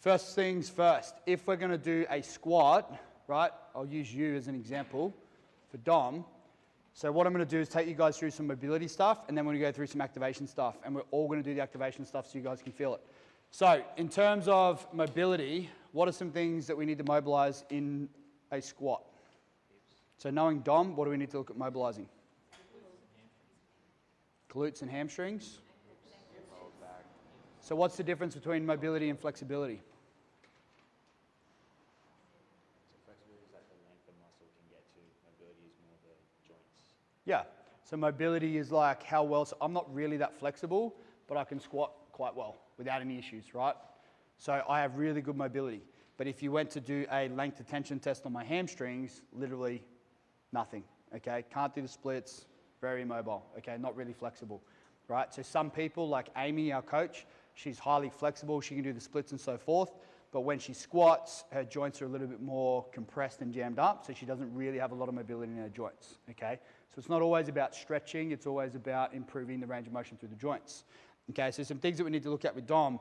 First things first, if we're going to do a squat, right, I'll use you as an example for Dom. So what I'm going to do is take you guys through some mobility stuff, and then we're going to go through some activation stuff, and we're all going to do the activation stuff so you guys can feel it. So in terms of mobility, what are some things that we need to mobilize in a squat? So knowing Dom, what do we need to look at mobilizing? Glutes and hamstrings. So what's the difference between mobility and flexibility? So flexibility is like the length the muscle can get to. Mobility is more the joints. Yeah. So mobility is like how well, so I'm not really that flexible, but I can squat quite well without any issues, right? So I have really good mobility. But if you went to do a length of tension test on my hamstrings, literally nothing, okay? Can't do the splits, very immobile, okay? Not really flexible, right? So some people, like Amy, our coach, she's highly flexible, she can do the splits and so forth, but when she squats, her joints are a little bit more compressed and jammed up, so she doesn't really have a lot of mobility in her joints, okay? So it's not always about stretching, it's always about improving the range of motion through the joints. Okay, so some things that we need to look at with Dom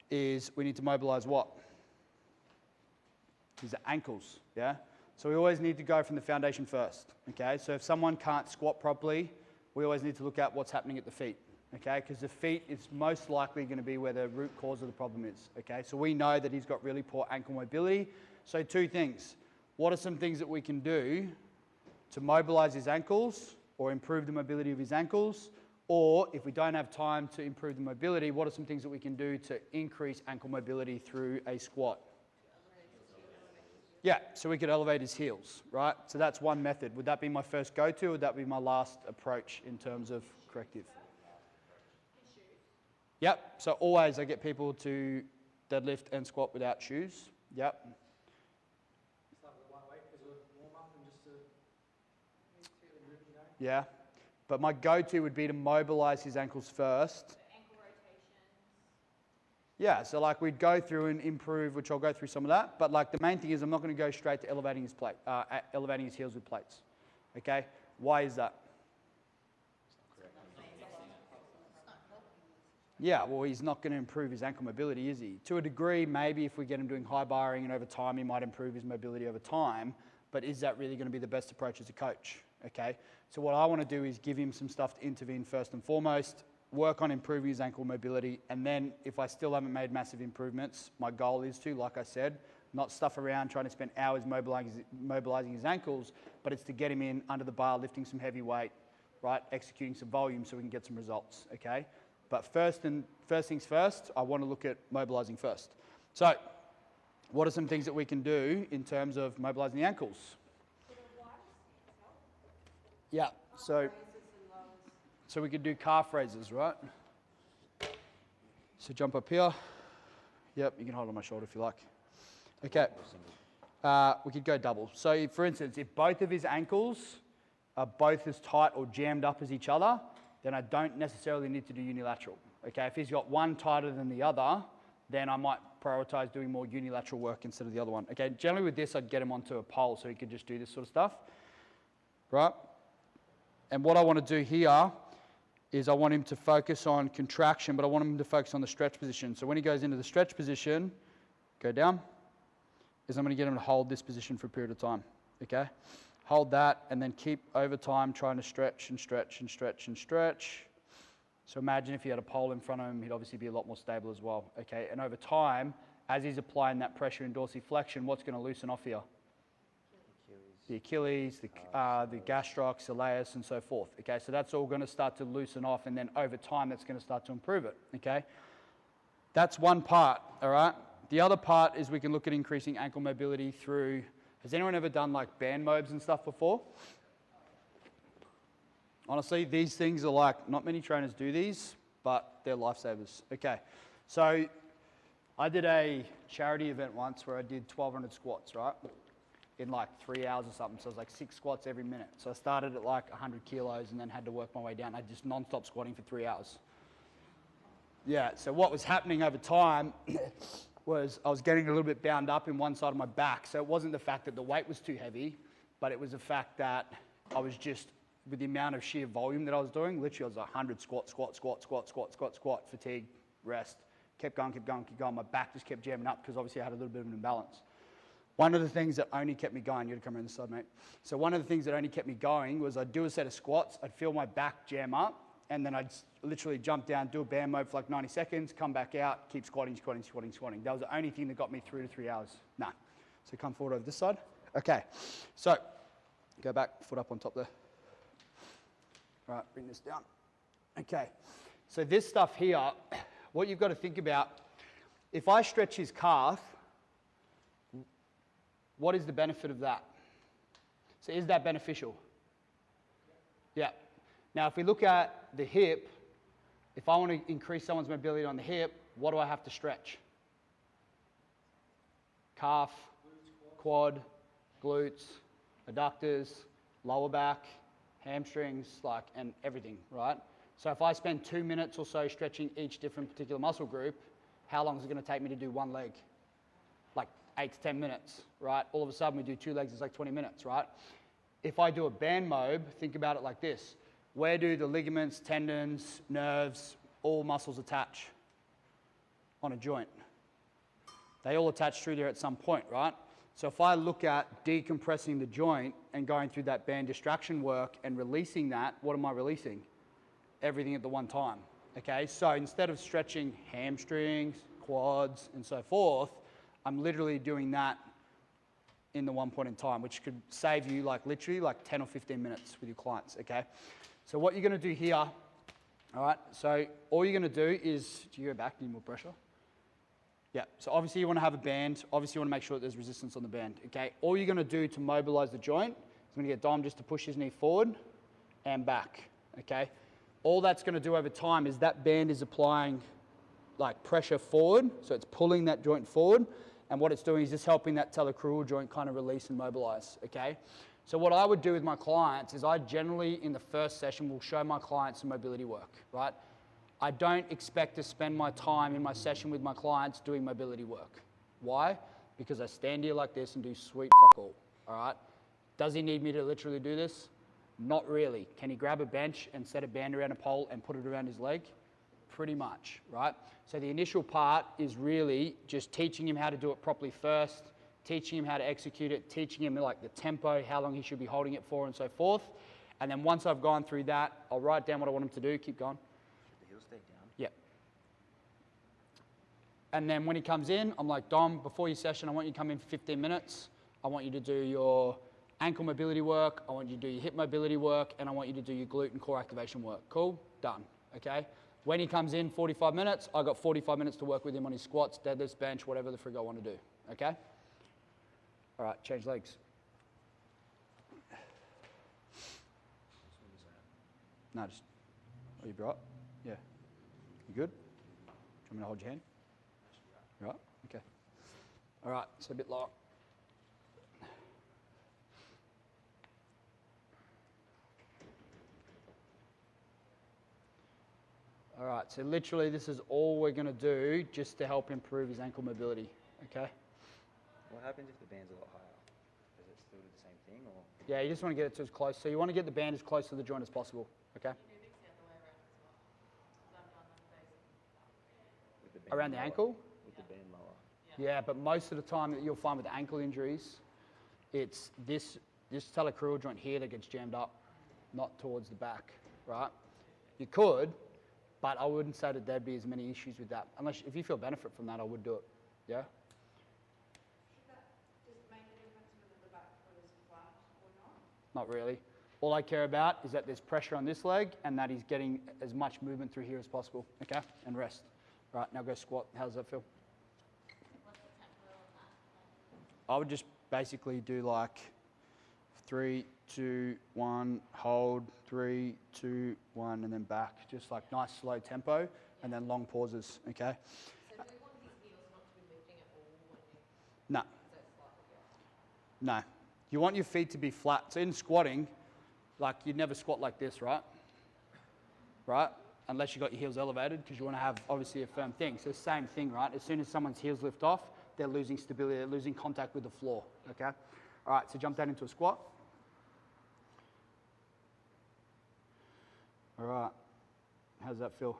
is we need to mobilize what? Is the ankles, yeah? So we always need to go from the foundation first, okay? So if someone can't squat properly, we always need to look at what's happening at the feet, okay? Because the feet is most likely going to be where the root cause of the problem is, okay? So we know that he's got really poor ankle mobility. So two things. What are some things that we can do to mobilize his ankles or improve the mobility of his ankles? Or if we don't have time to improve the mobility, what are some things that we can do to increase ankle mobility through a squat? Yeah, so we could elevate his heels, right? So that's one method. Would that be my first go-to, or would that be my last approach in terms of corrective? Yep, so always I get people to deadlift and squat without shoes. Yep. Start with a lightweight as a warm-up and just to move, you know? Yeah, but my go-to would be to mobilize his ankles first. Yeah, so like we'd go through and improve, which I'll go through some of that, but like the main thing is I'm not going to go straight to elevating his elevating his heels with plates. Okay, why is that? Yeah, well, he's not going to improve his ankle mobility, is he? To a degree, maybe if we get him doing high barring and over time, he might improve his mobility over time, but is that really going to be the best approach as a coach? Okay, so what I want to do is give him some stuff to intervene first and foremost, work on improving his ankle mobility, and then if I still haven't made massive improvements, my goal is to, like I said, not stuff around trying to spend hours mobilizing his ankles, but it's to get him in under the bar, lifting some heavy weight, right, executing some volume so we can get some results, okay? But first things first, I want to look at mobilizing first. So, what are some things that we can do in terms of mobilizing the ankles? Yeah, so we could do calf raises, right? So jump up here. Yep, you can hold on my shoulder if you like. Okay, we could go double. So for instance, if both of his ankles are both as tight or jammed up as each other, then I don't necessarily need to do unilateral. Okay, if he's got one tighter than the other, then I might prioritize doing more unilateral work instead of the other one. Okay, generally with this, I'd get him onto a pole so he could just do this sort of stuff, right? And what I want to do here is I want him to focus on contraction, but I want him to focus on the stretch position. So when he goes into the stretch position, go down, is I'm going to get him to hold this position for a period of time, okay? Hold that, and then keep over time trying to stretch and stretch and stretch and stretch. So imagine if he had a pole in front of him, he'd obviously be a lot more stable as well, okay? And over time, as he's applying that pressure in dorsiflexion, what's going to loosen off here? The Achilles, the gastroc, soleus, and so forth. Okay, so that's all going to start to loosen off, and then over time, that's going to start to improve it. Okay, that's one part. All right. The other part is we can look at increasing ankle mobility through. Has anyone ever done like band mobs and stuff before? Honestly, these things are like not many trainers do these, but they're lifesavers. Okay, so I did a charity event once where I did 1,200 squats, right? In like 3 hours or something, so it was like 6 squats every minute. So I started at like 100 kilos and then had to work my way down. I just non-stop squatting for 3 hours. Yeah, so what was happening over time was I was getting a little bit bound up in one side of my back. So it wasn't the fact that the weight was too heavy, but it was the fact that I was just, with the amount of sheer volume that I was doing, literally I was like 100 squat, fatigue, rest, Kept going, kept going, kept going. My back just kept jamming up because obviously I had a little bit of an imbalance. One of the things that only kept me going, you got to come around this side, mate. So one of the things that only kept me going was I'd do a set of squats, I'd feel my back jam up, and then I'd literally jump down, do a band mode for like 90 seconds, come back out, keep squatting, squatting, squatting, squatting. That was the only thing that got me 3 to 3 hours. Nah. So come forward over this side. Okay. So go back, foot up on top there. All right, bring this down. Okay. So this stuff here, what you've got to think about, if I stretch his calf, what is the benefit of that? So is that beneficial? Yeah. Now, if we look at the hip, if I want to increase someone's mobility on the hip, what do I have to stretch? Calf, quad, glutes, adductors, lower back, hamstrings, and everything, right? So if I spend 2 minutes or so stretching each different particular muscle group, how long is it going to take me to do one leg? Like 8 to 10 minutes, right? All of a sudden we do 2 legs, it's like 20 minutes, right? If I do a band mob, think about it like this. Where do the ligaments, tendons, nerves, all muscles attach on a joint? They all attach through there at some point, right? So if I look at decompressing the joint and going through that band distraction work and releasing that, what am I releasing? Everything at the one time, okay? So instead of stretching hamstrings, quads, and so forth, I'm literally doing that in the one point in time, which could save you literally 10 or 15 minutes with your clients, okay? So what you're going to do here, all right, so all you're going to do is, do you go back, need more pressure? Yeah, so obviously you want to have a band, obviously you want to make sure that there's resistance on the band, okay? All you're going to do to mobilize the joint is going to get Dom just to push his knee forward and back, okay? All that's going to do over time is that band is applying pressure forward, so it's pulling that joint forward, and what it's doing is just helping that talocrural joint kind of release and mobilize, okay? So what I would do with my clients is I generally, in the first session, will show my clients some mobility work, right? I don't expect to spend my time in my session with my clients doing mobility work. Why? Because I stand here like this and do sweet fuck all right? Does he need me to literally do this? Not really. Can he grab a bench and set a band around a pole and put it around his leg? Pretty much, right? So the initial part is really just teaching him how to do it properly first, teaching him how to execute it, teaching him the tempo, how long he should be holding it for, and so forth. And then once I've gone through that, I'll write down what I want him to do. Keep going. Should the heels stay down? Yep. And then when he comes in, I'm like, Dom, before your session, I want you to come in for 15 minutes. I want you to do your ankle mobility work. I want you to do your hip mobility work. And I want you to do your glute and core activation work. Cool? Done. Okay? When he comes in 45 minutes, I've got 45 minutes to work with him on his squats, deadlifts, bench, whatever the frig I want to do. Okay? All right, change legs. No, just, are you right? Yeah. You good? Do you want me to hold your hand? Right? Okay. All right, so a bit lower. All right, so literally this is all we're going to do just to help improve his ankle mobility, okay? What happens if the band's a lot higher? Does it still do the same thing, or? Yeah, you just want to get it to as close. So you want to get the band as close to the joint as possible, okay? With the band Around the lower? ankle? With the band lower. Yeah, but most of the time that you'll find with ankle injuries, it's this talocrural joint here that gets jammed up, not towards the back, right? You could, but I wouldn't say that there'd be as many issues with that. Unless, if you feel benefit from that, I would do it, yeah? Should that just make a difference whether the back foot is flat or not? Not really. All I care about is that there's pressure on this leg and that he's getting as much movement through here as possible, okay? And rest. Right, now go squat. How does that feel? I would just basically do 3, 2, 1, hold, 3, 2, 1, and then back. Just nice slow tempo and then long pauses, okay? So do we want his heels not to be lifting at all when you... No. So it's slightly off? No. You want your feet to be flat. So in squatting, you'd never squat like this, right? Right? Unless you got your heels elevated, because you want to have, obviously, a firm thing. So same thing, right? As soon as someone's heels lift off, they're losing stability, they're losing contact with the floor, okay? All right, so jump down into a squat. All right. How does that feel?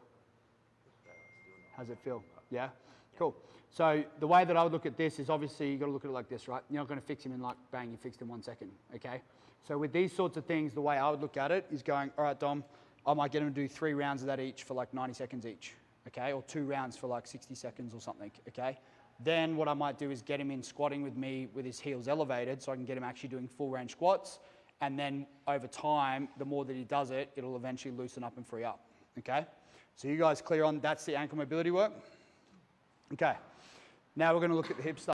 How's it feel? Yeah? Cool. So the way that I would look at this is obviously you've got to look at it like this, right? You're not going to fix him in like, bang, you fixed in 1 second, okay? So with these sorts of things, the way I would look at it is going, all right, Dom, I might get him to do 3 rounds of that each for like 90 seconds each, okay? Or 2 rounds for like 60 seconds or something, okay? Then what I might do is get him in squatting with me with his heels elevated so I can get him actually doing full range squats. And then over time, the more that he does it, it'll eventually loosen up and free up, okay? So you guys clear on that's the ankle mobility work? Okay. Now we're going to look at the hip stuff.